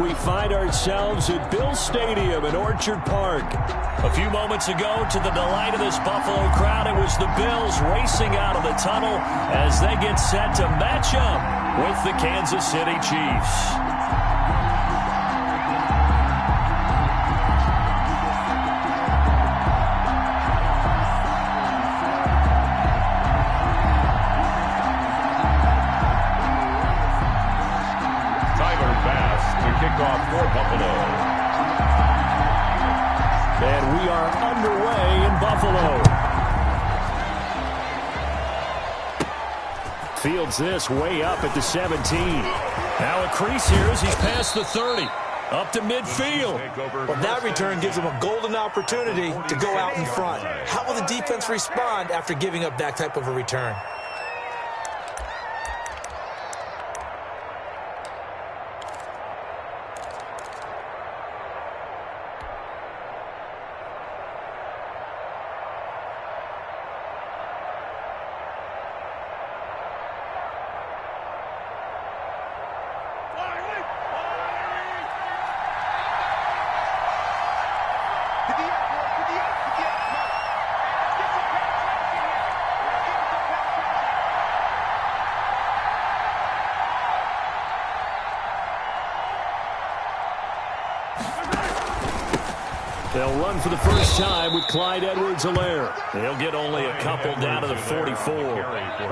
We find ourselves at Bill Stadium in Orchard Park. A few moments ago, to the delight of this Buffalo crowd, it was the Bills racing out of the tunnel as they get set to match up with the Kansas City Chiefs. Kickoff for Buffalo. And we are underway in Buffalo. Fields this way up at the 17. Now a crease here as he's past the 30. Up to midfield. Well, that return gives him a golden opportunity to go out in front. How will the defense respond after giving up that type of a return? They'll run for the first time with Clyde Edwards-Helaire. He'll get only a couple down to the 44.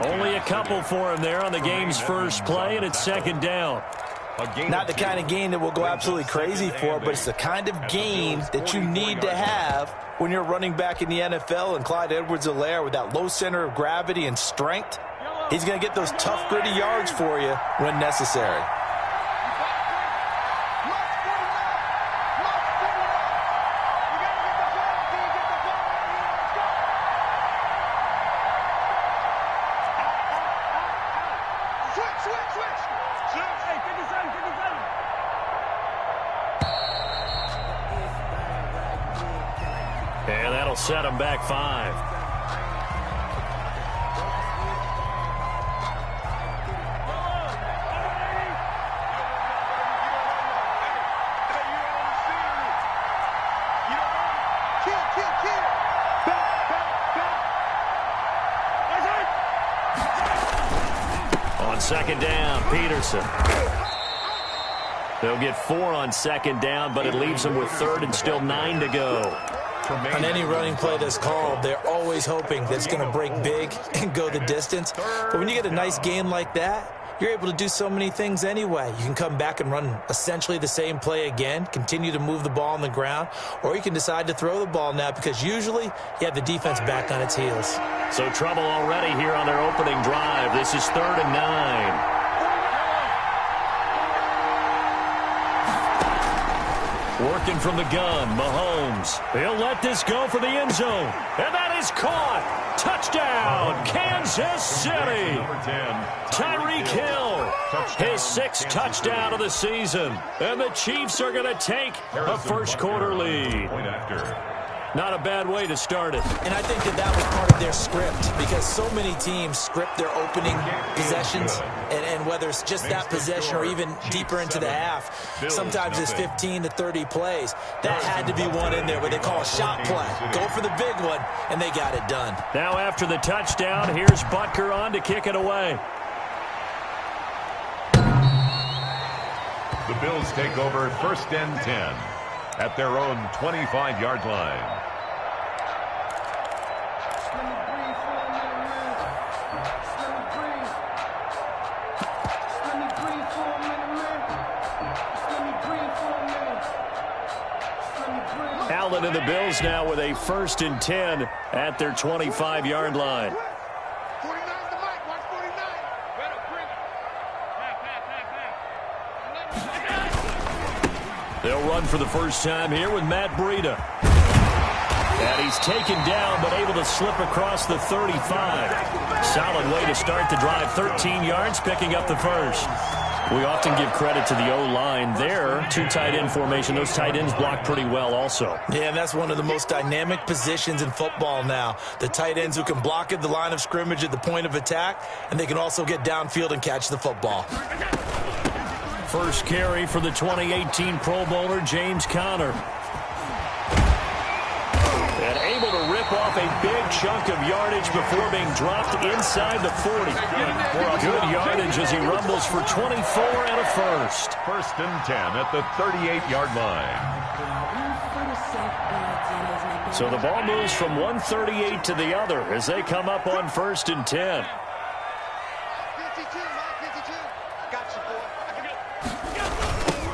Only a couple for him there on the game's first play, and it's second down. Not the kind of gain that we'll go absolutely crazy for, but it's the kind of gain that you need to have when you're running back in the NFL. And Clyde Edwards-Helaire, with that low center of gravity and strength, he's going to get those tough, gritty yards for you when necessary. And that'll set him back 5. On second down, Peterson. They'll get 4 on second down, but it leaves them with third and still 9 to go. On any running play that's called, they're always hoping that it's going to break big and go the distance. But when you get a nice game like that, you're able to do so many things anyway. You can come back and run essentially the same play again, continue to move the ball on the ground, or you can decide to throw the ball now because usually you have the defense back on its heels. So trouble already here on their opening drive. This is 3rd and 9. Working from the gun, Mahomes. He'll let this go for the end zone. And that is caught. Touchdown, Kansas City. Tyreek Hill, his 6th touchdown of the season. And the Chiefs are going to take a first-quarter lead. Not a bad way to start it. And I think that was part of their script because so many teams script their opening possessions, and whether it's just that possession or even deeper into the half, sometimes it's 15 to 30 plays. That had to be one in there where they call a shot play. Go for the big one, and they got it done. Now after the touchdown, here's Butker on to kick it away. The Bills take over 1st and 10 at their own 25-yard line. Allen and the Bills now with a 1st and 10 at their 25-yard line. They'll run for the first time here with Matt Breida. And he's taken down but able to slip across the 35. Solid way to start the drive. 13 yards, picking up the first. We often give credit to the O-line there. 2 tight end formation. Those tight ends block pretty well also. Yeah, and that's one of the most dynamic positions in football now. The tight ends who can block at the line of scrimmage at the point of attack, and they can also get downfield and catch the football. first carry for the 2018 Pro Bowler, James Conner. And able to rip off a big chunk of yardage before being dropped inside the 40. Good yardage as he rumbles for 24 and a first. First and 10 at the 38-yard line. So the ball moves from 138 to the other as they come up on first and 10.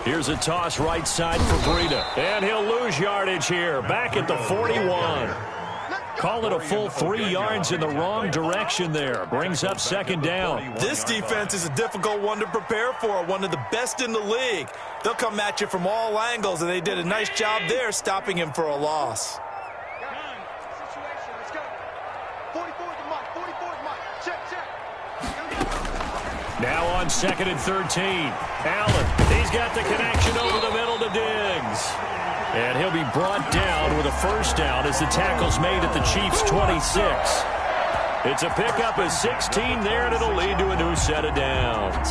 Here's a toss right side for Breida. And he'll lose yardage here. Back at the 41. Call it a full 3 yards in the wrong direction there. Brings up second down. This defense is a difficult one to prepare for. One of the best in the league. They'll come at you from all angles, and they did a nice job there stopping him for a loss. Now on second and 13. Allen, he's got the connection over the middle to Diggs. And he'll be brought down with a first down as the tackle's made at the Chiefs' 26. It's a pickup of 16 there, and it'll lead to a new set of downs.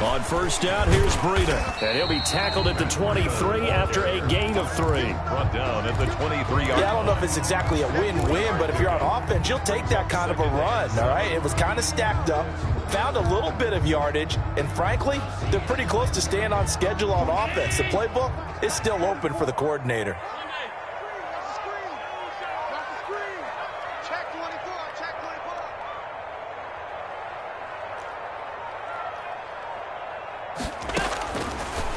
On first down, here's Breida. And he'll be tackled at the 23 after a gain of 3. Brought down at the 23-yard line. Yeah, I don't know if it's exactly a win-win, but if you're on offense, you'll take that kind of a run, all right? It was kind of stacked up, found a little bit of yardage, and frankly, they're pretty close to staying on schedule on offense. The playbook is still open for the coordinator.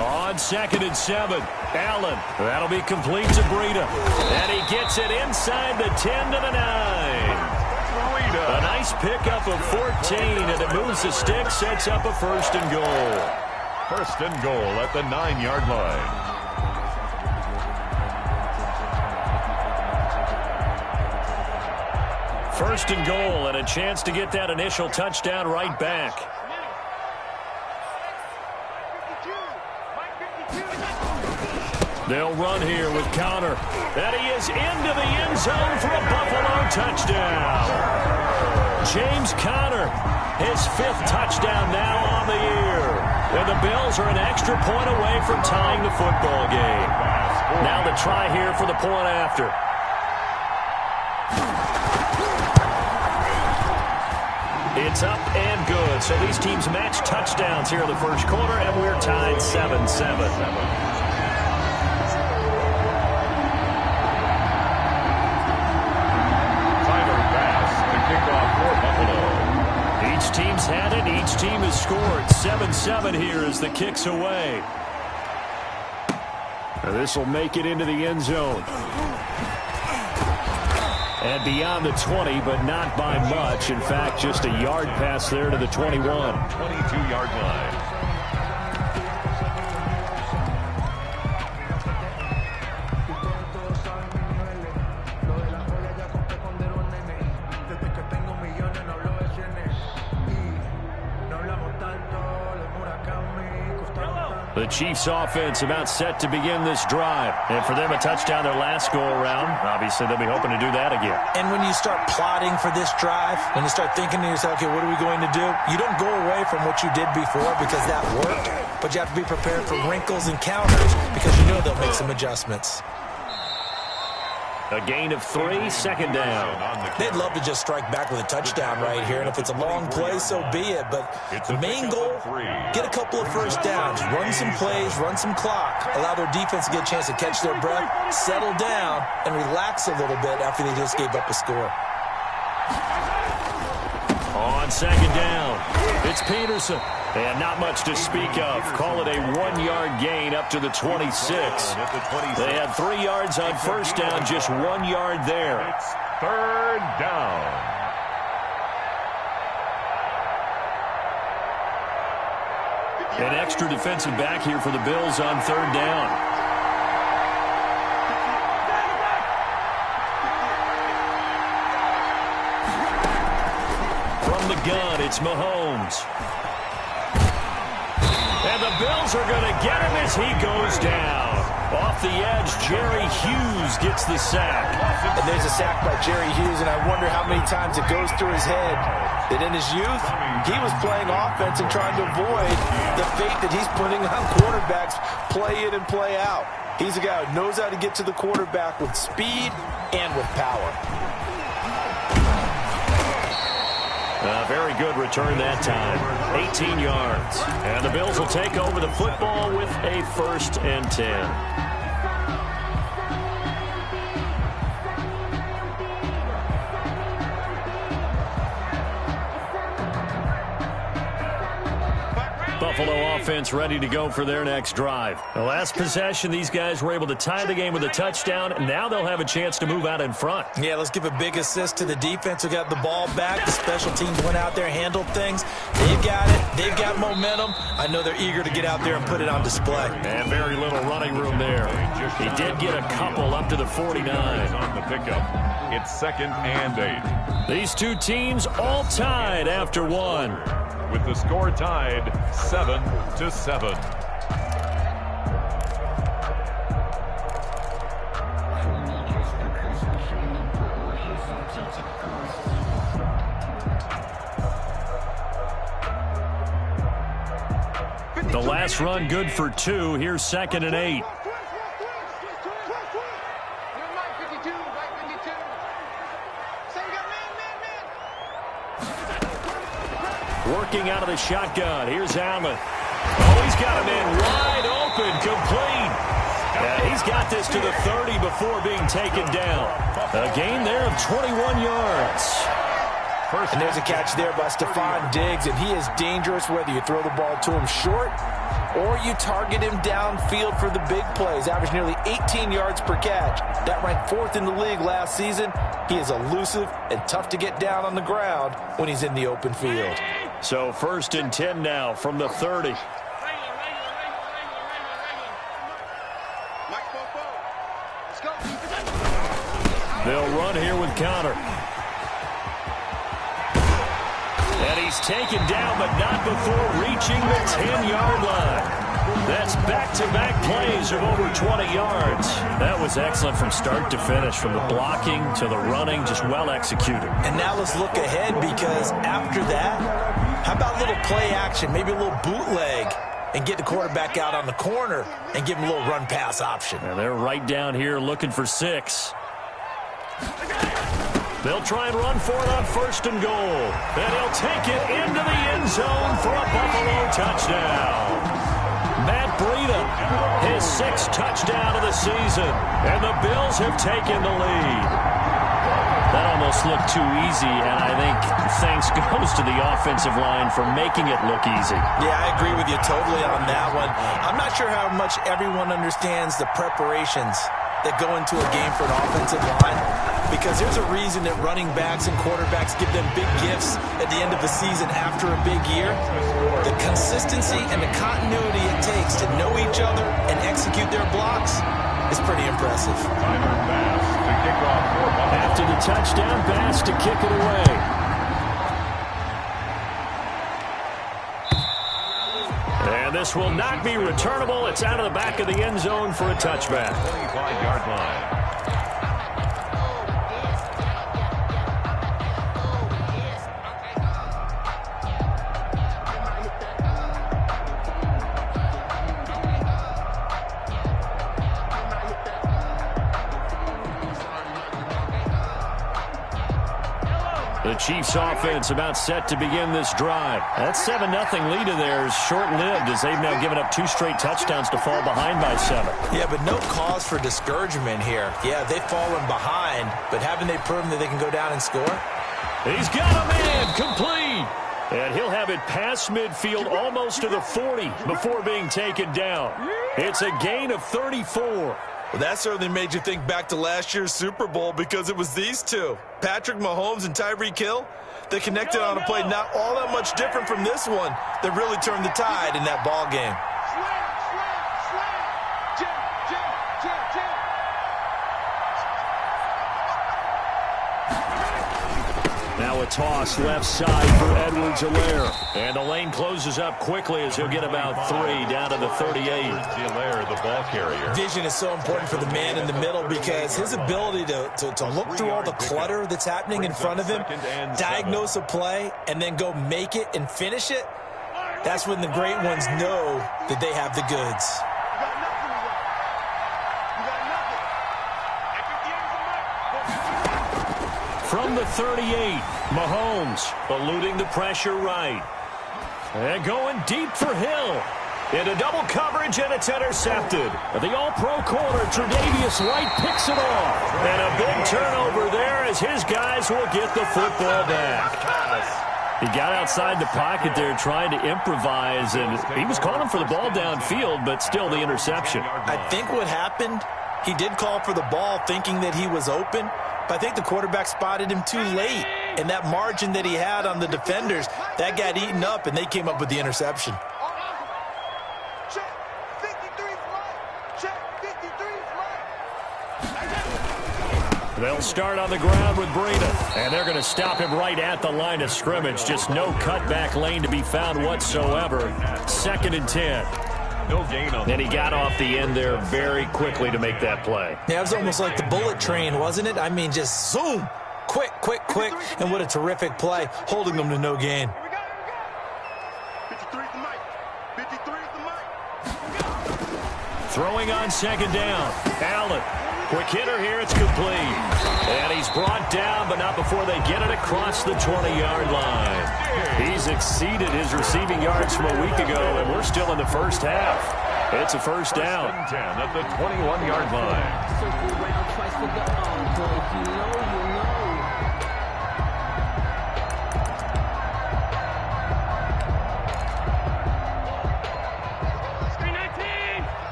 On second and 7, Allen. That'll be complete to Breida. And he gets it inside the 10 to the 9. A nice pickup of 14, and it moves the stick, sets up a first and goal. First and goal at the 9-yard line. First and goal, and a chance to get that initial touchdown right back. They'll run here with Conner. And he is into the end zone for a Buffalo touchdown. James Conner, his 5th touchdown now on the year. And the Bills are an extra point away from tying the football game. Now the try here for the point after. It's up and good. So these teams match touchdowns here in the first quarter, and we're tied 7-7. Each team's had it. Each team has scored. 7-7 here as the kick's away. This will make it into the end zone. And beyond the 20, but not by much. In fact, just a yard pass there to the 21. 22-yard line. The Chiefs offense about set to begin this drive. And for them, a touchdown their last go-around. Obviously, they'll be hoping to do that again. And when you start plotting for this drive, when you start thinking to yourself, okay, what are we going to do? You don't go away from what you did before because that worked, but you have to be prepared for wrinkles and counters because you know they'll make some adjustments. A gain of 3, second down. They'd love to just strike back with a touchdown right here, and if it's a long play, so be it. But the main goal, get a couple of first downs, run some plays, run some clock, allow their defense to get a chance to catch their breath, settle down, and relax a little bit after they just gave up a score. On second down, it's Peterson. And not much to speak of. Call it a 1-yard gain up to the 26. They had 3 yards on first down, just 1 yard there. It's third down. An extra defensive back here for the Bills on third down. From the gun, it's Mahomes. And the Bills are going to get him as he goes down. Off the edge, Jerry Hughes gets the sack. And there's a sack by Jerry Hughes, and I wonder how many times it goes through his head that in his youth, he was playing offense and trying to avoid the fate that he's putting on quarterbacks play in and play out. He's a guy who knows how to get to the quarterback with speed and with power. A very good return that time. 18 yards. And the Bills will take over the football with a 1st and 10. Buffalo offense ready to go for their next drive. The last possession, these guys were able to tie the game with a touchdown. Now they'll have a chance to move out in front. Yeah, let's give a big assist to the defense who got the ball back. The special teams went out there, handled things. They've got it. They've got momentum. I know they're eager to get out there and put it on display. And very little running room there. He did get a couple up to the 49. On the pickup. It's 2nd and 8. These two teams all tied after one. With the score tied 7-7. The last run good for 2. Here's 2nd and 8. Working out of the shotgun. Here's Allen. Oh, he's got him in wide open, complete. He's got this to the 30 before being taken down. A gain there of 21 yards. And there's a catch there by Stephon Diggs, and he is dangerous whether you throw the ball to him short or you target him downfield for the big plays. Averaged nearly 18 yards per catch. That ranked 4th in the league last season. He is elusive and tough to get down on the ground when he's in the open field. So 1st and 10 now from the 30. They'll run here with Connor. And he's taken down, but not before reaching the 10-yard line. That's back-to-back plays of over 20 yards. That was excellent from start to finish, from the blocking to the running, just well executed. And now let's look ahead, because after that, how about a little play action, maybe a little bootleg, and get the quarterback out on the corner and give him a little run-pass option. And they're right down here looking for 6. They'll try and run for it on 1st and goal. And he'll take it into the end zone for a Buffalo touchdown. Matt Breida, his 6th touchdown of the season. And the Bills have taken the lead. That almost looked too easy, and I think thanks goes to the offensive line for making it look easy. Yeah, I agree with you totally on that one. I'm not sure how much everyone understands the preparations that go into a game for an offensive line, because there's a reason that running backs and quarterbacks give them big gifts at the end of the season after a big year. The consistency and the continuity it takes to know each other and execute their blocks is pretty impressive. After the touchdown, Bass to kick it away. And this will not be returnable. It's out of the back of the end zone for a touchback. 25-yard line. The Chiefs offense about set to begin this drive. That 7-0 lead of theirs short-lived as they've now given up 2 straight touchdowns to fall behind by 7. Yeah, but no cause for discouragement here. Yeah, they've fallen behind, but haven't they proven that they can go down and score? He's got a man complete. And he'll have it past midfield almost to the 40 before being taken down. It's a gain of 34. Well, that certainly made you think back to last year's Super Bowl, because it was these two, Patrick Mahomes and Tyreek Hill. They connected on a play not all that much different from this one that really turned the tide in that ball game. Now Now a toss left side for Edwards-Helaire. And the lane closes up quickly as he'll get about 3 down to the 38. Edwards-Helaire, the ball carrier. Vision is so important for the man in the middle because his ability to look through all the clutter that's happening in front of him, diagnose a play, and then go make it and finish it, that's when the great ones know that they have the goods. From the 38, Mahomes eluding the pressure right. And going deep for Hill. Into double coverage, and it's intercepted. The all-pro corner, Tre'Davious White, picks it off. And a big turnover there as his guys will get the football back. He got outside the pocket there trying to improvise, and he was calling for the ball downfield, but still the interception. I think what happened, he did call for the ball thinking that he was open, but I think the quarterback spotted him too late. And that margin that he had on the defenders, that got eaten up, and they came up with the interception. They'll start on the ground with Breida, and they're going to stop him right at the line of scrimmage. Just no cutback lane to be found whatsoever. 2nd and 10. No gain on. And he got off the end there very quickly to make that play. Yeah, it was almost like the bullet train, wasn't it? I mean, just zoom. Quick, quick, quick. And what a terrific play, holding them to no gain. 53 is the mic. 53 is the mic. Throwing on 2nd down. Allen. Quick hitter here, it's complete. And he's brought down, but not before they get it across the 20-yard line. He's exceeded his receiving yards from a week ago, and we're still in the first half. It's a first down. 10 at the 21-yard line. Circle around twice for the encore. You know.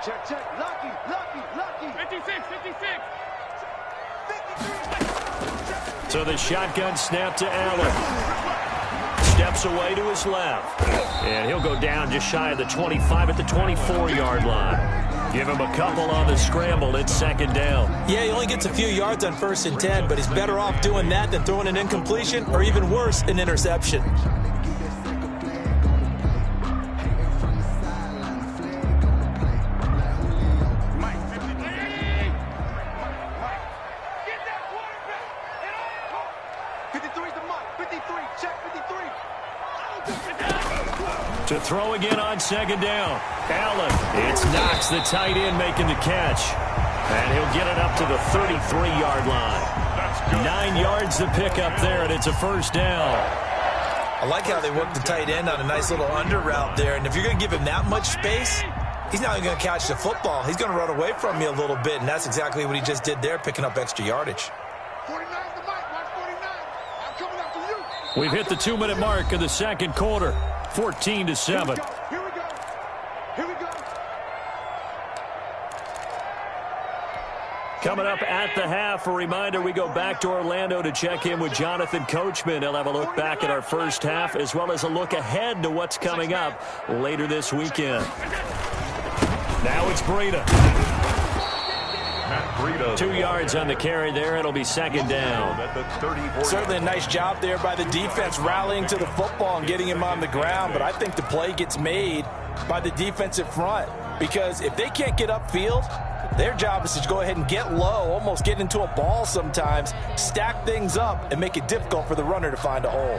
Check. Lucky. 56. 53. So the shotgun snap to Allen. Steps away to his left. And he'll go down just shy of the 25 at the 24-yard line. Give him a couple on the scramble. It's 2nd down. Yeah, he only gets a few yards on 1st and 10, but he's better off doing that than throwing an incompletion or even worse, an interception. To throw again on 2nd down. Allen. It's Knox, the tight end, making the catch. And he'll get it up to the 33-yard line. 9 yards to pick up there, and it's a first down. I like how they work the tight end on a nice little under route there. And if you're going to give him that much space, he's not even going to catch the football. He's going to run away from you a little bit, and that's exactly what he just did there, picking up extra yardage. 49 the mic. Watch 49. I'm coming up to you. We've hit the 2-minute mark of the 2nd quarter. 14-7. Here we go. Coming up at the half, a reminder, we go back to Orlando to check in with Jonathan Coachman. He'll have a look back at our first half as well as a look ahead to what's coming up later this weekend. Now it's Breida. 2 yards on the carry there. It'll be 2nd down. Certainly a nice job there by the defense rallying to the football and getting him on the ground, but I think the play gets made by the defensive front because if they can't get upfield, their job is to go ahead and get low, almost get into a ball sometimes, stack things up, and make it difficult for the runner to find a hole.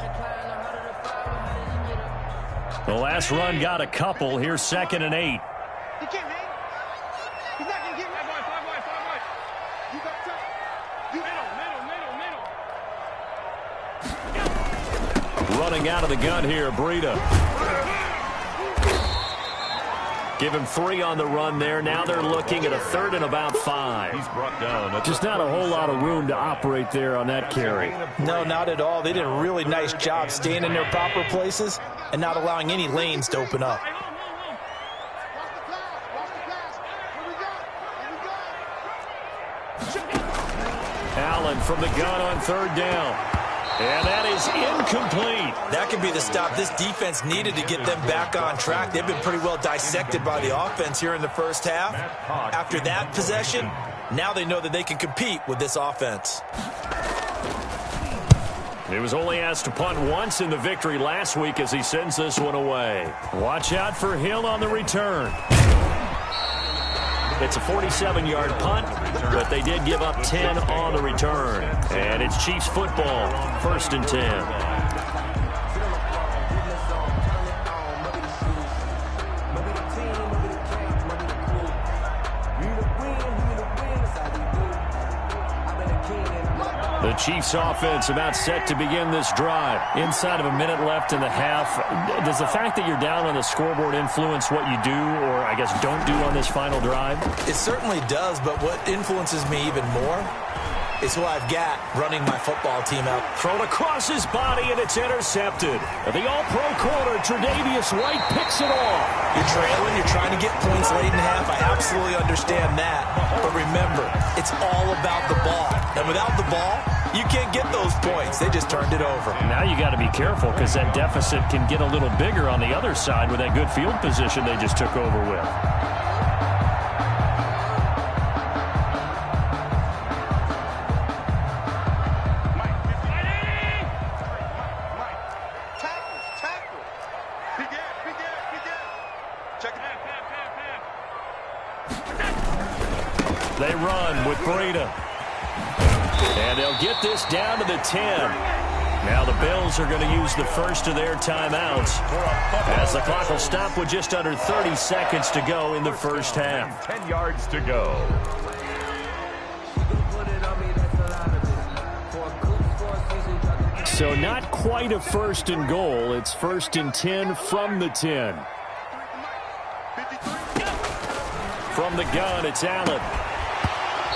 The last run got a couple. Here's 2nd and 8. He can't hang. He's not going to get me. 5 wide. You got touch. Middle. Running out of the gun here, Breida. Give him 3 on the run there. Now they're looking at a 3rd and about 5. He's brought down. Just not a whole lot of room to operate there on that carry. No, not at all. They did a really nice job staying in their proper places and not allowing any lanes to open up. Allen from the gun on 3rd down. And that is incomplete. That could be the stop this defense needed to get them back on track. They've been pretty well dissected by the offense here in the first half. After that possession, now they know that they can compete with this offense. He was only asked to punt once in the victory last week as he sends this one away. Watch out for Hill on the return. It's a 47-yard punt, but they did give up 10 on the return. And it's Chiefs football, 1st and 10. The Chiefs offense about set to begin this drive. Inside of a minute left in the half. Does the fact that you're down on the scoreboard influence what you do, or I guess don't do on this final drive? It certainly does, but what influences me even more is who I've got running my football team out. Thrown across his body, and it's intercepted. The all-pro corner, Tre'Davious White, picks it off. You're trailing, you're trying to get points late in half. I absolutely understand that. But remember, it's all about the ball. And without the ball, you can't get those points. They just turned it over. Now you got to be careful because that deficit can get a little bigger on the other side with that good field position they just took over with. They run with Breida. And they'll get this down to the 10. Now the Bills are going to use the first of their timeouts as the clock will stop with just under 30 seconds to go in the first half. 10 yards to go. So not quite a 1st and goal. It's 1st and 10 from the 10. From the gun, it's Allen.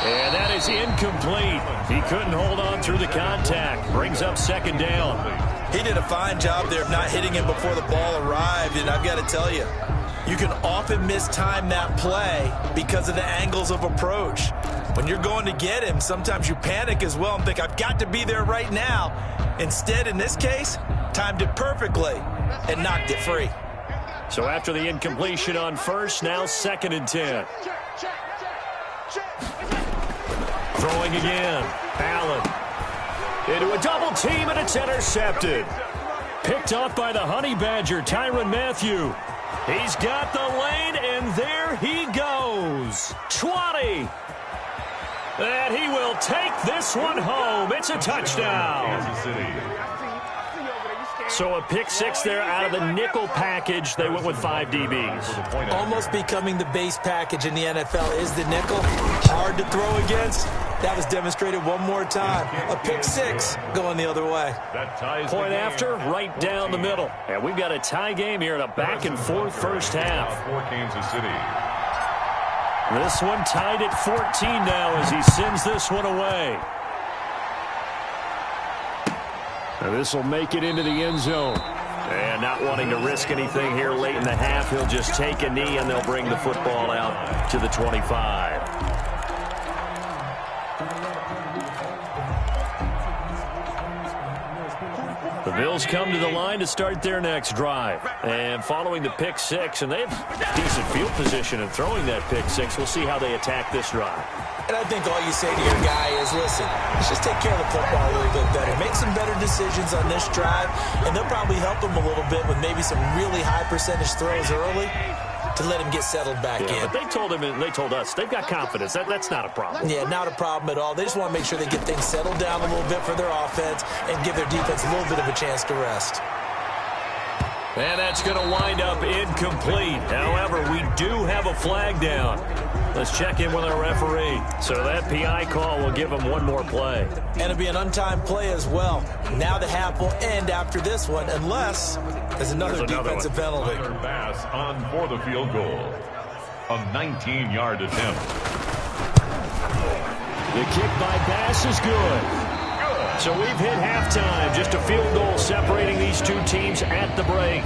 And that is incomplete. He couldn't hold on through the contact. Brings up 2nd down. He did a fine job there of not hitting him before the ball arrived. And I've got to tell you, you can often mistime that play because of the angles of approach. When you're going to get him, sometimes you panic as well and think, I've got to be there right now. Instead, in this case, timed it perfectly and knocked it free. So after the incompletion on first, now 2nd and 10. Throwing again. Allen. Into a double team, and it's intercepted. Picked off by the Honey Badger, Tyrann Mathieu. He's got the lane, and there he goes. 20. And he will take this one home. It's a touchdown. Kansas City. So a pick 6 there out of the nickel package. They went with 5 DBs. Almost becoming the base package in the NFL is the nickel. Hard to throw against. That was demonstrated one more time. A pick 6 going the other way. Point after, right down the middle. And we've got a tie game here in a back-and-forth first half. For Kansas City. This one tied at 14 now as he sends this one away. This will make it into the end zone. And not wanting to risk anything here late in the half, he'll just take a knee and they'll bring the football out to the 25. The Bills come to the line to start their next drive. And following the pick 6, and they have decent field position in throwing that pick 6. We'll see how they attack this drive. And I think all you say to your guy is, listen, let's just take care of the football a little bit better. Make some better decisions on this drive, and they'll probably help him a little bit with maybe some really high percentage throws early to let him get settled back in. But they told him and they told us they've got confidence. That's not a problem. Yeah, not a problem at all. They just want to make sure they get things settled down a little bit for their offense and give their defense a little bit of a chance to rest. And that's going to wind up incomplete. However, we do have a flag down. Let's check in with our referee. So that PI call will give him one more play. And it'll be an untimed play as well. Now the half will end after this one, unless there's another defensive penalty. Tyler Bass on for the field goal. A 19-yard attempt. The kick by Bass is good. So we've hit halftime. Just a field goal separating these two teams at the break.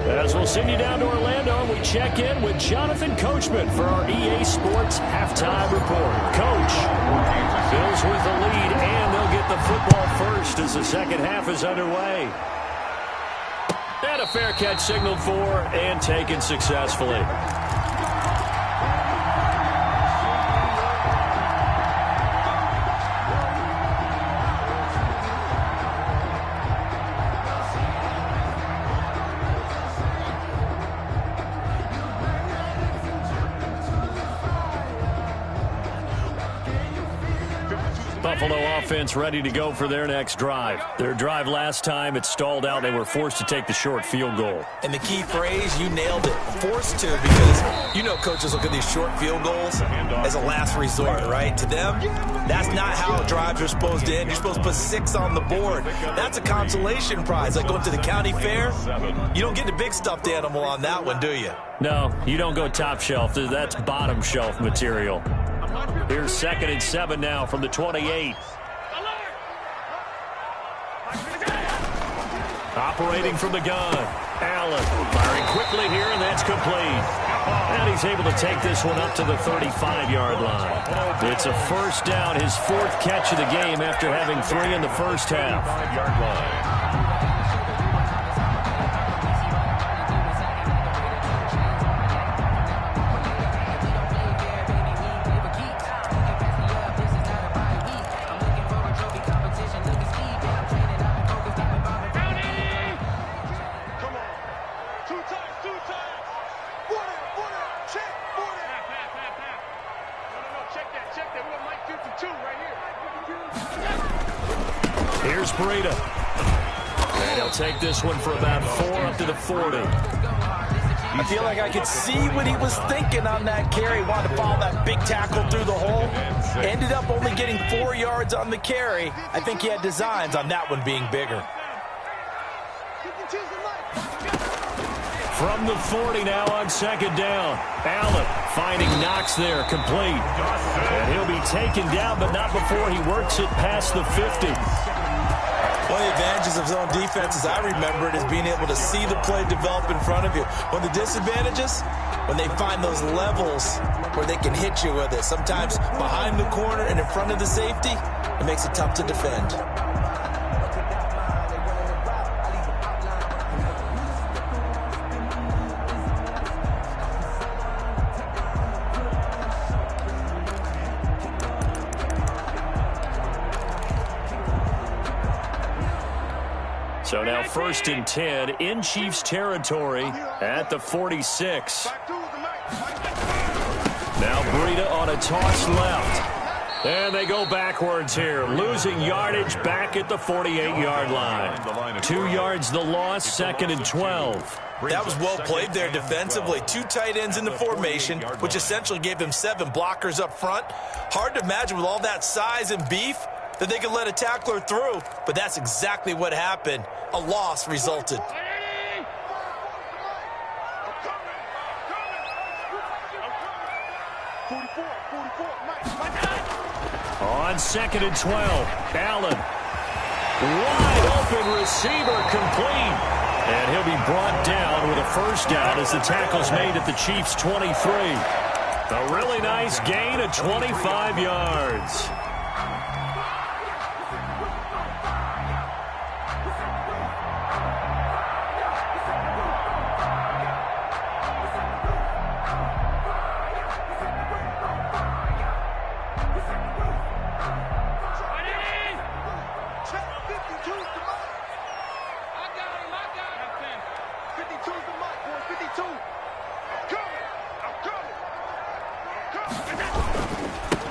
As we'll send you down to Orlando, we check in with Jonathan Coachman for our EA Sports Halftime Report. Coach, Bills with the lead, and they'll get the football first as the second half is underway. And a fair catch signaled for and taken successfully. Buffalo offense ready to go for their next drive. Their drive last time, it stalled out. They were forced to take the short field goal. And the key phrase, you nailed it, forced to, because you know coaches look at these short field goals as a last resort, right? To them, that's not how drives are supposed to end. You're supposed to put 6 on the board. That's a consolation prize. Like going to the county fair, you don't get the big stuffed animal on that one, do you? No, you don't go top shelf. That's bottom shelf material. Here's 2nd and 7 now from the 28. Operating from the gun. Allen firing quickly here, and that's complete. And he's able to take this one up to the 35-yard line. It's a first down, his 4th catch of the game after having 3 in the first half. 5-yard line. Here's Breida. And he'll take this one for about 4 up to the 40. I feel like I could see what he was thinking on that carry. Wanted to follow that big tackle through the hole. Ended up only getting 4 yards on the carry. I think he had designs on that one being bigger. From the 40 now on 2nd down. Allen finding Knox there, complete. And he'll be taken down, but not before he works it past the 50. One of the advantages of zone defense, as I remember it, is being able to see the play develop in front of you. One of the disadvantages, when they find those levels where they can hit you with it. Sometimes behind the corner and in front of the safety, it makes it tough to defend. So now 1st and 10 in Chiefs territory at the 46. Now Breida on a toss left. And they go backwards here, losing yardage back at the 48-yard line. 2 yards the loss, 2nd and 12. That was well played there defensively. 2 tight ends in the formation, which essentially gave them 7 blockers up front. Hard to imagine with all that size and beef that they could let a tackler through, but that's exactly what happened. A loss resulted. On 2nd and 12, Allen. Wide open receiver, complete. And he'll be brought down with a first down as the tackle's made at the Chiefs' 23. A really nice gain of 25 yards.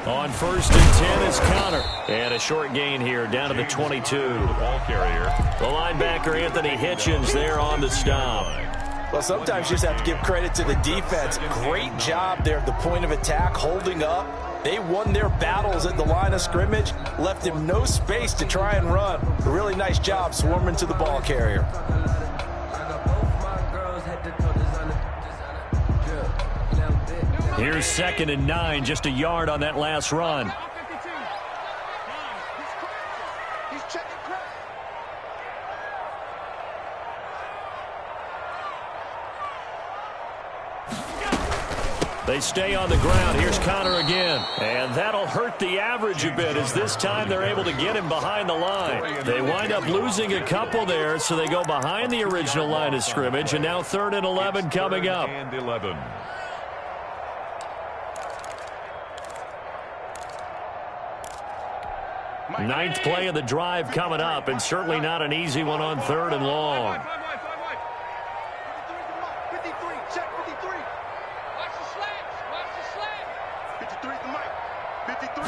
On 1st and 10 is Connor. And a short gain here down to the 22. The ball carrier. The linebacker, Anthony Hitchens, there on the stop. Well, sometimes you just have to give credit to the defense. Great job there at the point of attack, holding up. They won their battles at the line of scrimmage, left him no space to try and run. A really nice job swarming to the ball carrier. Here's 2nd and 9, just a yard on that last run. They stay on the ground. Here's Connor again. And that'll hurt the average a bit as this time they're able to get him behind the line. They wind up losing a couple there, so they go behind the original line of scrimmage. And now 3rd and 11 coming up. And 11. Ninth play of the drive coming up, and certainly not an easy one on 3rd and long. 53, check 53. Watch the slants, watch the slants. 53 the mic. 53.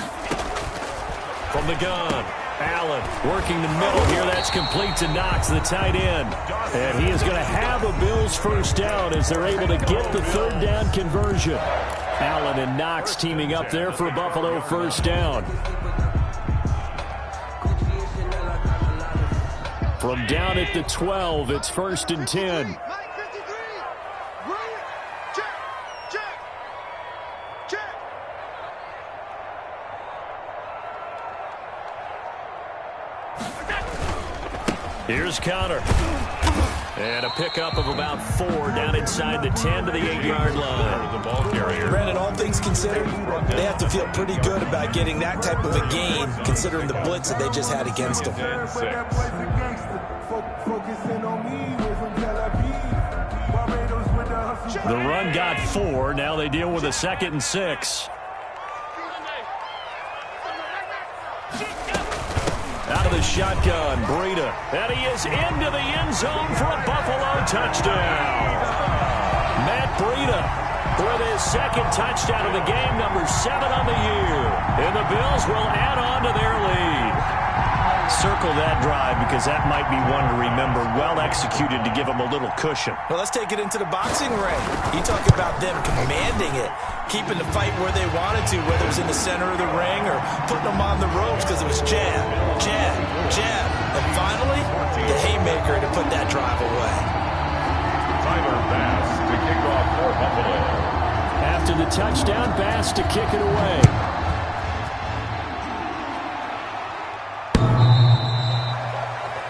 From the gun, Allen working the middle here. That's complete to Knox, the tight end. And he is going to have a Bills first down as they're able to get the 3rd down conversion. Allen and Knox teaming up there for a Buffalo first down. From down at the 12, it's 1st and 10. Here's Connor. And a pickup of about 4 down inside the 10 to the 8-yard line. The ball carrier. Brandon, all things considered, they have to feel pretty good about getting that type of a gain, considering the blitz that they just had against them. The run got 4. Now they deal with a 2nd and 6. Out of the shotgun, Breida. And he is into the end zone for a Buffalo touchdown. Matt Breida with his 2nd touchdown of the game, number 7 on the year. And the Bills will add on to their lead. Circle that drive because that might be one to remember. Well executed to give them a little cushion. Well, let's take it into the boxing ring. You talk about them commanding it, keeping the fight where they wanted to, whether it was in the center of the ring or putting them on the ropes because it was jab, jab, jab. And finally, the haymaker to put that drive away. Tyler Bass to kick off for Buffalo. After the touchdown, Bass to kick it away.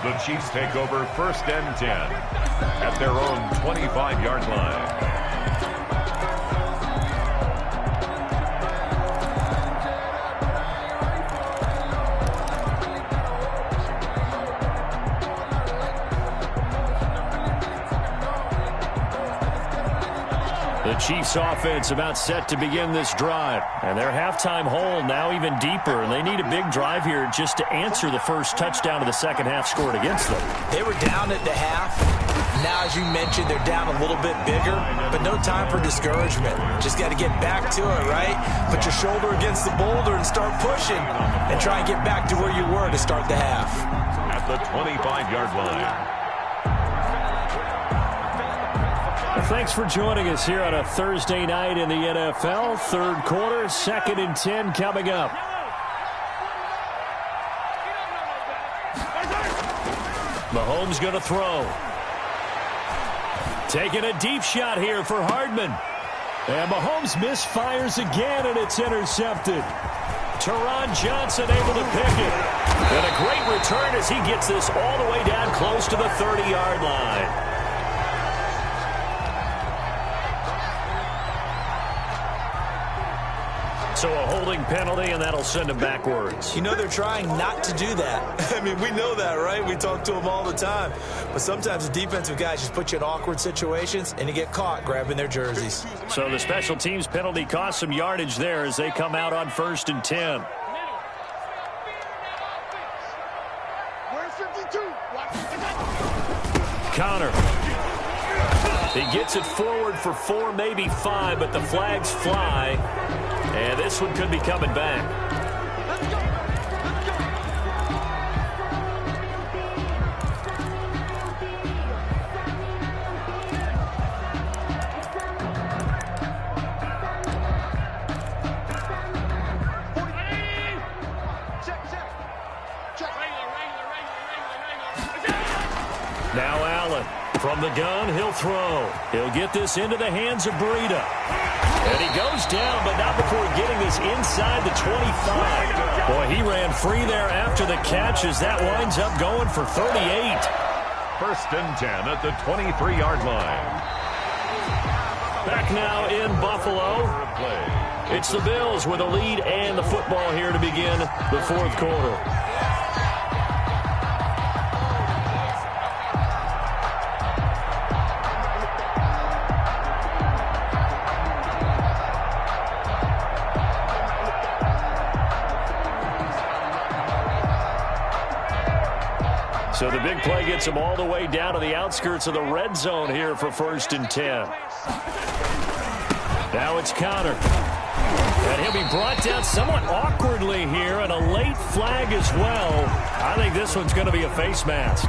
The Chiefs take over 1st and 10 at their own 25-yard line. The Chiefs offense about set to begin this drive. And their halftime hole now even deeper. And they need a big drive here just to answer the first touchdown of the second half scored against them. They were down at the half. Now, as you mentioned, they're down a little bit bigger, but no time for discouragement. Just got to get back to it, right? Put your shoulder against the boulder and start pushing and try and get back to where you were to start the half. At the 25-yard line. Well, thanks for joining us here on a Thursday night in the NFL. 3rd quarter, 2nd and 10 coming up. Mahomes going to throw. Taking a deep shot here for Hardman. And Mahomes misfires again, and it's intercepted. Teron Johnson able to pick it. And a great return as he gets this all the way down close to the 30-yard line. So a holding penalty, and that'll send him backwards. You know they're trying not to do that. I mean, we know that, right? We talk to them all the time. But sometimes the defensive guys just put you in awkward situations, and you get caught grabbing their jerseys. So the special teams penalty cost some yardage there as they come out on 1st and 10. Where's 52? Connor. He gets it forward for 4, maybe 5, but the flags fly. And this one could be coming back. Let's go. Now Allen from the gun, he'll throw. He'll get this into the hands of Breida. And he goes down, but not before getting this inside the 25. Boy, he ran free there after the catch as that winds up going for 38. 1st and 10 at the 23-yard line. Back now in Buffalo. It's the Bills with a lead and the football here to begin the fourth quarter. So the big play gets him all the way down to the outskirts of the red zone here for 1st and 10. Now it's Connor. And he'll be brought down somewhat awkwardly here, and a late flag as well. I think this one's going to be a face mask.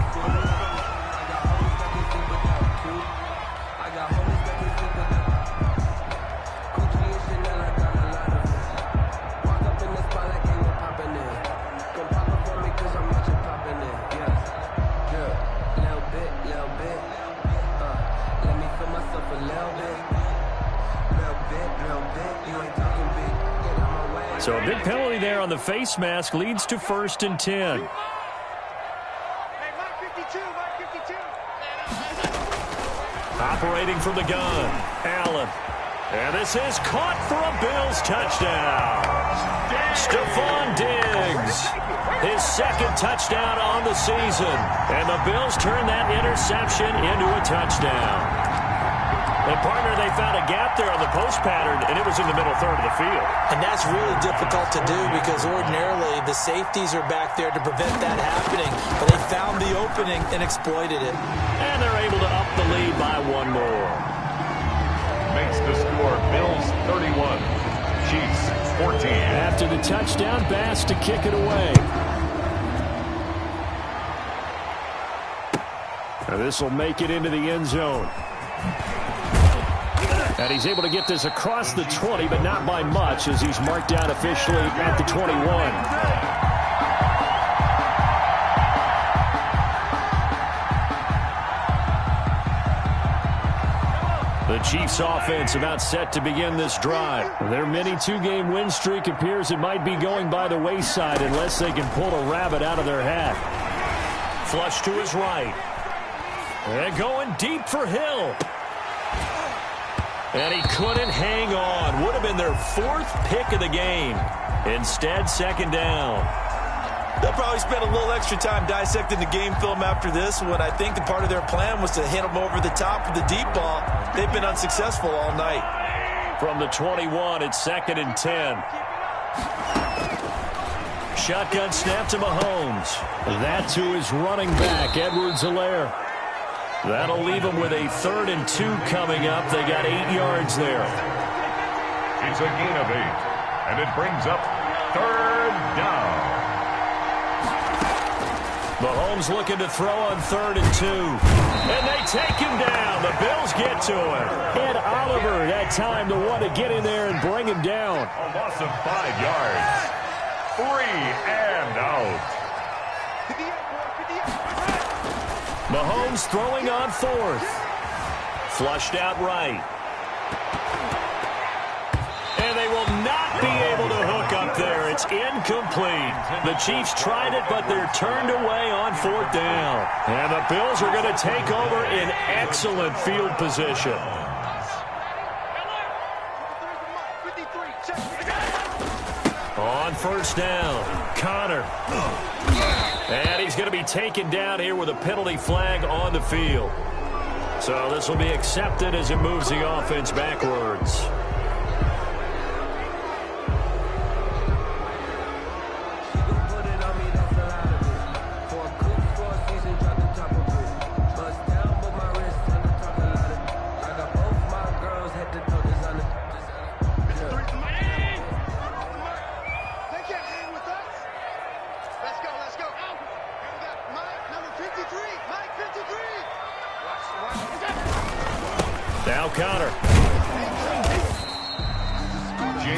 So a big penalty there on the face mask leads to 1st and 10. Operating from the gun, Allen. And this is caught for a Bills touchdown. Stephon Diggs, his 2nd touchdown on the season. And the Bills turn that interception into a touchdown. And, partner, they found a gap there on the post pattern, and it was in the middle third of the field. And that's really difficult to do because ordinarily the safeties are back there to prevent that happening. But they found the opening and exploited it. And they're able to up the lead by one more. Makes the score Bills 31, Chiefs 14. After the touchdown, Bass to kick it away. Now this will make it into the end zone. And he's able to get this across the 20, but not by much as he's marked down officially at the 21. The Chiefs offense about set to begin this drive. Their mini 2-game win streak appears it might be going by the wayside unless they can pull a rabbit out of their hat. Flush to his right. And going deep for Hill. And he couldn't hang on. Would have been their 4th pick of the game. Instead, 2nd down. They'll probably spend a little extra time dissecting the game film after this one. I think the part of their plan was to hit them over the top of the deep ball. They've been unsuccessful all night. From the 21, it's 2nd and 10. Shotgun snap to Mahomes. That to his running back, Edwards-Helaire. That'll leave them with a 3rd and 2 coming up. They got 8 yards there. It's a gain of 8, and it brings up 3rd down. Mahomes looking to throw on 3rd and 2. And they take him down. The Bills get to him. Ed Oliver that time to want to get in there and bring him down. A loss of 5 yards. 3 and out. Mahomes throwing on 4th. Flushed out right. And they will not be able to hook up there. It's incomplete. The Chiefs tried it, but they're turned away on 4th down. And the Bills are going to take over in excellent field position. On 1st down, Connor. And he's going to be taken down here with a penalty flag on the field. So this will be accepted as it moves the offense backwards. Now Connor.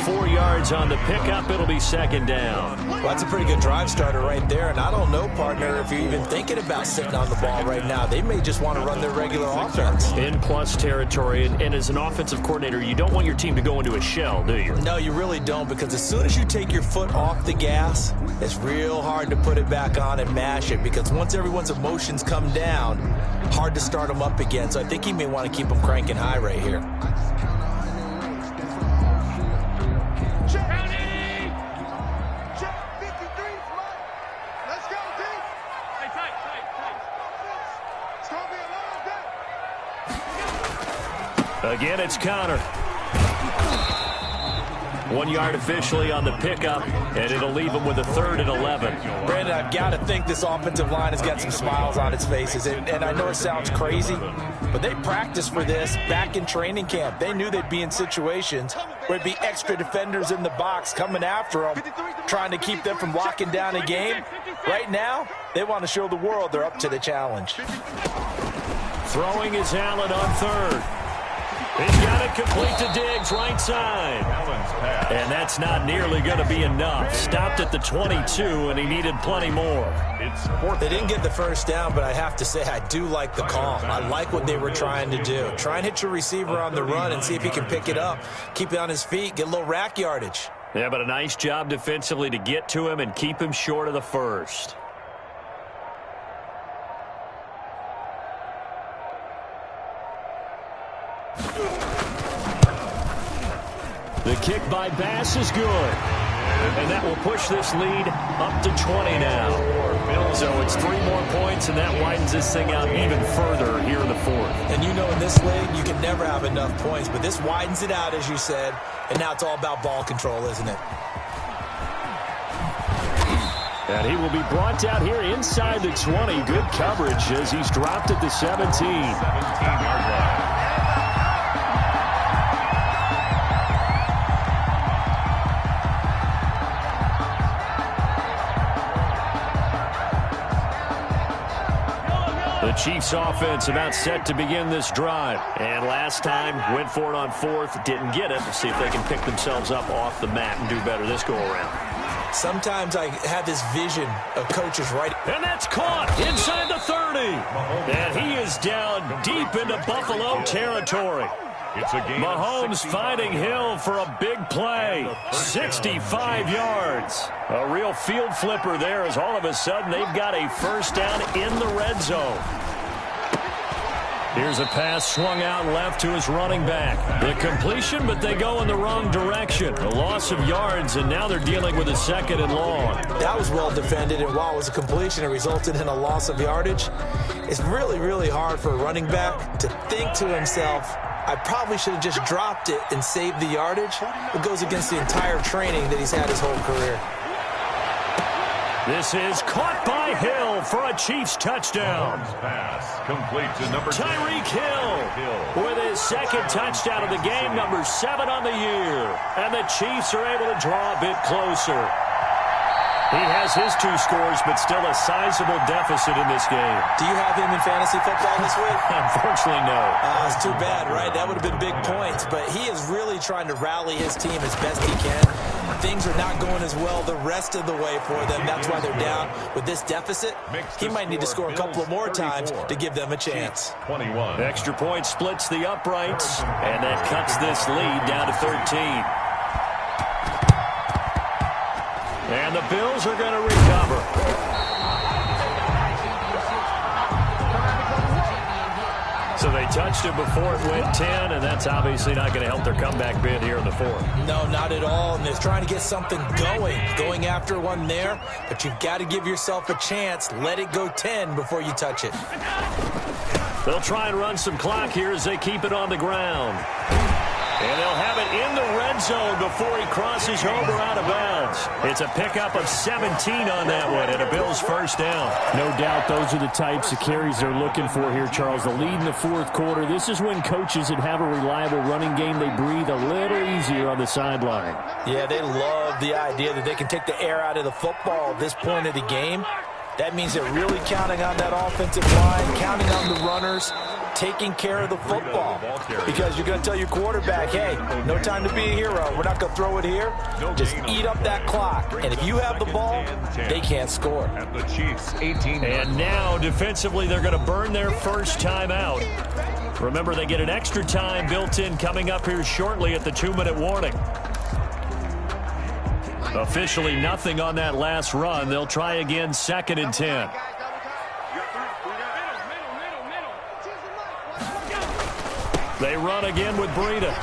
4 yards on the pickup. It'll be 2nd down. Well, that's a pretty good drive starter right there. And I don't know, partner, if you're even thinking about sitting on the ball right now. They may just want to run their regular offense. In plus territory. And as an offensive coordinator, you don't want your team to go into a shell, do you? No, you really don't, because as soon as you take your foot off the gas, it's real hard to put it back on and mash it, because once everyone's emotions come down, hard to start them up again. So I think he may want to keep them cranking high right here. Again, it's Connor. 1 yard officially on the pickup, and it'll leave them with a 3rd and 11. Brandon, I've got to think this offensive line has got some smiles on its faces. And I know it sounds crazy, but they practiced for this back in training camp. They knew they'd be in situations where it'd be extra defenders in the box coming after them, trying to keep them from locking down a game. Right now, they want to show the world they're up to the challenge. Throwing is Allen on 3rd. He's got it complete to Diggs, right side. And that's not nearly going to be enough. Stopped at the 22, and he needed plenty more. They didn't get the first down, but I have to say I do like the call. I like what they were trying to do. Try and hit your receiver on the run and see if he can pick it up, keep it on his feet, get a little rack yardage. Yeah, but a nice job defensively to get to him and keep him short of the first. The kick by Bass is good. And that will push this lead up to 20 now. So it's 3 more points, and that widens this thing out even further here in the 4th. And you know in this league, you can never have enough points, but this widens it out, as you said, and now it's all about ball control, isn't it? And he will be brought down here inside the 20. Good coverage as he's dropped at the 17. 17-yard line. The Chiefs offense about set to begin this drive. And last time, went for it on 4th, didn't get it. We'll see if they can pick themselves up off the mat and do better this go-around. Sometimes I have this vision of coaches right. And that's caught inside the 30. And he is down deep into Buffalo territory. It's a game Mahomes finding Hill for a big play. 65 yards. A real field flipper there as all of a sudden they've got a first down in the red zone. Here's a pass swung out left to his running back. The completion, but they go in the wrong direction. A loss of yards, and now they're dealing with a 2nd and long. That was well defended, and while it was a completion, it resulted in a loss of yardage. It's really, really hard for a running back to think to himself, I probably should have just dropped it and saved the yardage. It goes against the entire training that he's had his whole career. This is caught by Hill for a Chiefs touchdown. pass complete to number Tyreek Hill with his 2nd touchdown of the game, number 7 on the year. And the Chiefs are able to draw a bit closer. He has his 2 scores, but still a sizable deficit in this game. Do you have him in fantasy football this week? Unfortunately, no. It's too bad, right? That would have been big points. But he is really trying to rally his team as best he can. Things are not going as well the rest of the way for them. That's why they're down with this deficit. He might need to score a couple of more times to give them a chance. 21. Extra point splits the uprights, and that cuts this lead down to 13. And the Bills are going to recover. So they touched it before it went 10, and that's obviously not going to help their comeback bid here in the 4th. No, not at all. And they're trying to get something going after one there. But you've got to give yourself a chance. Let it go 10 before you touch it. They'll try and run some clock here as they keep it on the ground. And they'll have it in the red zone before he crosses over out of bounds. It's a pickup of 17 on that one and a Bills first down. No doubt those are the types of carries they're looking for here, Charles. The lead in the 4th quarter. This is when coaches that have a reliable running game, they breathe a little easier on the sideline. Yeah, they love the idea that they can take the air out of the football at this point of the game. That means they're really counting on that offensive line, counting on the runners, taking care of the football. Because you're going to tell your quarterback, hey, no time to be a hero. We're not going to throw it here. Just eat up that clock. And if you have the ball, they can't score. At the Chiefs, 18. And now, defensively, they're going to burn their first time out. Remember, they get an extra time built in coming up here shortly at the 2-minute warning. Officially nothing on that last run. They'll try again, 2nd and 10. They run again with Breida.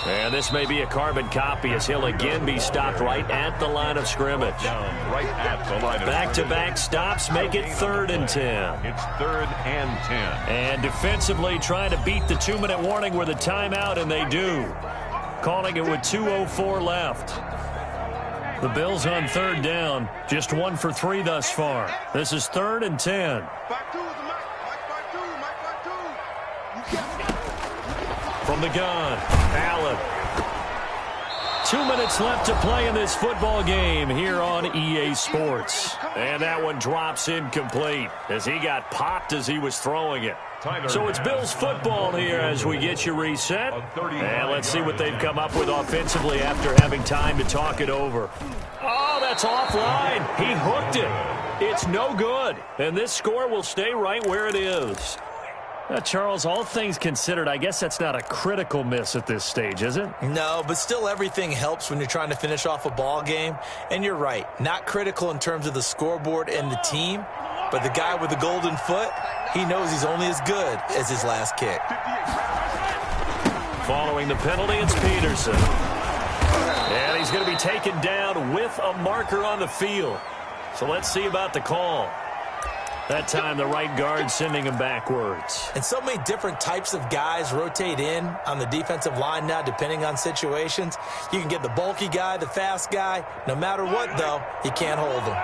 And And this may be a carbon copy as he'll again be stopped right at the line of scrimmage. Right at the line of Back-to-back stops make it 3rd and 10. It's 3rd and 10. And defensively trying to beat the 2-minute warning with a timeout, and they do. Calling it with 2:04 left. The Bills on 3rd down, just 1 for 3 thus far. This is 3rd and 10. 5-2 is a Mike. Mike 5-2. Mike 5-2. From the gun, Allen. 2 minutes left to play in this football game here on EA Sports. And that one drops incomplete as he got popped as he was throwing it. So it's Bills football here as we get you reset. And let's see what they've come up with offensively after having time to talk it over. Oh, that's offline. He hooked it. It's no good. And this score will stay right where it is. Charles, all things considered, I guess that's not a critical miss at this stage, is it? No, but still everything helps when you're trying to finish off a ball game. And you're right, not critical in terms of the scoreboard and the team, but the guy with the golden foot, he knows he's only as good as his last kick. Following the penalty, it's Peterson. And he's going to be taken down with a marker on the field. So let's see about the call. That time, the right guard sending him backwards. And so many different types of guys rotate in on the defensive line now, depending on situations. You can get the bulky guy, the fast guy. No matter what, though, you can't hold him.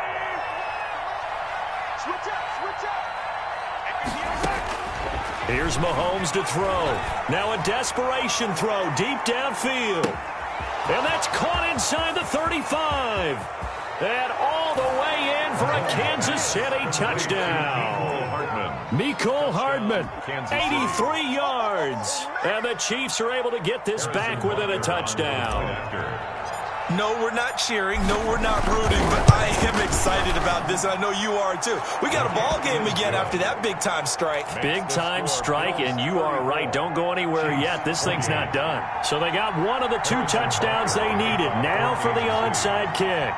Here's Mahomes to throw. Now a desperation throw deep downfield. And that's caught inside the 35. And all the way in for a Kansas City touchdown. Mecole Hardman, 83 yards. And the Chiefs are able to get this back within a touchdown. No, we're not cheering. No, we're not rooting. But I am excited about this, and I know you are too. We got a ball game again after that big-time strike. Big-time strike, and you are right. Don't go anywhere yet. This thing's not done. So they got one of the 2 touchdowns they needed. Now for the onside kick.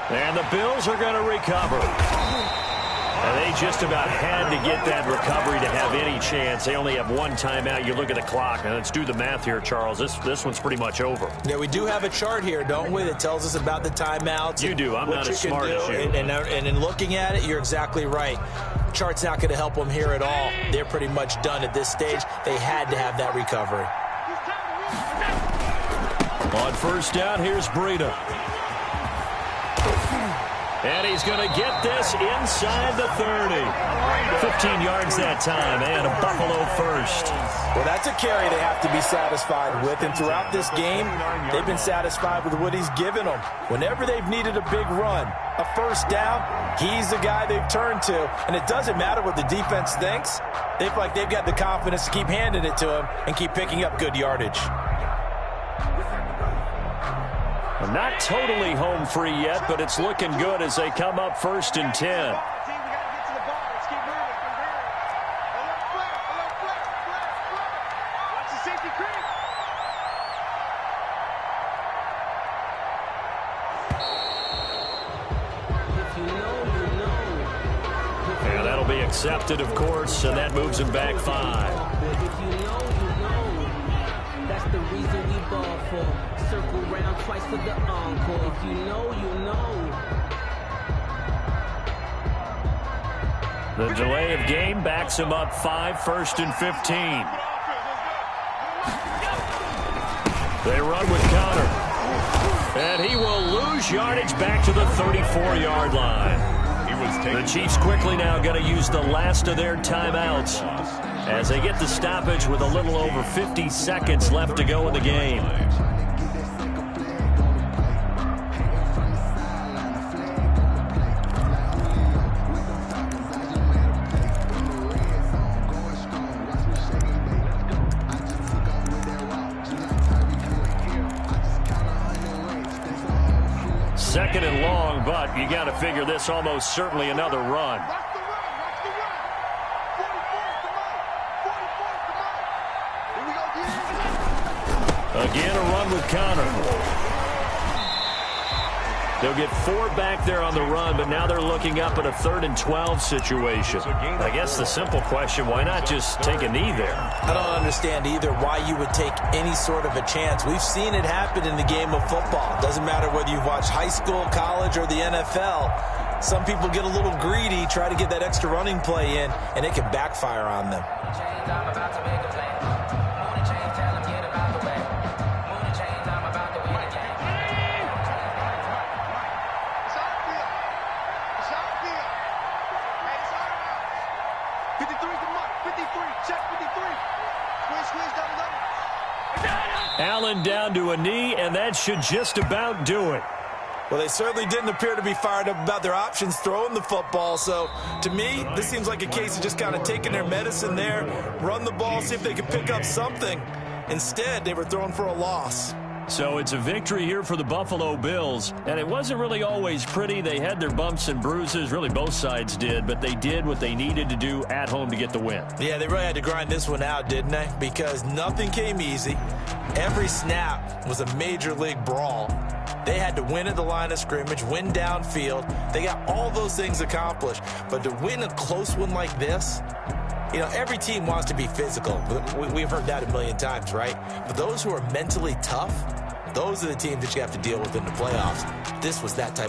And the Bills are going to recover. And they just about had to get that recovery to have any chance. They only have 1 timeout. You look at the clock, and let's do the math here, Charles. This one's pretty much over. Yeah, we do have a chart here, don't we, that tells us about the timeouts. You do. I'm not as smart as you. And in looking at it, you're exactly right. Chart's not going to help them here at all. They're pretty much done at this stage. They had to have that recovery. On 1st down, here's Breida. And he's going to get this inside the 30. 15 yards that time, and a Buffalo first. Well, that's a carry they have to be satisfied with, and throughout this game, they've been satisfied with what he's given them. Whenever they've needed a big run, a 1st down, he's the guy they've turned to, and it doesn't matter what the defense thinks. They feel like they've got the confidence to keep handing it to him and keep picking up good yardage. Not totally home free yet, but it's looking good as they come up 1st and 10. And that'll be accepted, of course, and that moves him back 5. That's the reason we ball for. Circle round twice for the encore. If you know, you know. The delay of game backs him up 5, 1st and 15. They run with Connor. And he will lose yardage back to the 34-yard line. The Chiefs quickly now going to use the last of their timeouts as they get the stoppage with a little over 50 seconds left to go in the game. Second and long, but you got to figure this almost certainly another run. Again, a run with Connor. They'll get 4 back there on the run, but now they're looking up at a 3rd and 12 situation. I guess the simple question, why not just take a knee there? I don't understand either why you would take any sort of a chance. We've seen it happen in the game of football. Doesn't matter whether you've watched high school, college, or the NFL. Some people get a little greedy, try to get that extra running play in, and it can backfire on them. Allen down to a knee, and that should just about do it. Well, they certainly didn't appear to be fired up about their options throwing the football. So, to me, this seems like a case of just kind of taking their medicine there, run the ball, see if they can pick up something. Instead, they were throwing for a loss. So it's a victory here for the Buffalo Bills, and it wasn't really always pretty. They had their bumps and bruises, really both sides did, but they did what they needed to do at home to get the win. Yeah, they really had to grind this one out, didn't they? Because nothing came easy. Every snap was a major league brawl. They had to win at the line of scrimmage, win downfield. They got all those things accomplished, but to win a close one like this, you know, every team wants to be physical. We've heard that a million times, right? But those who are mentally tough, those are the teams that you have to deal with in the playoffs. This was that type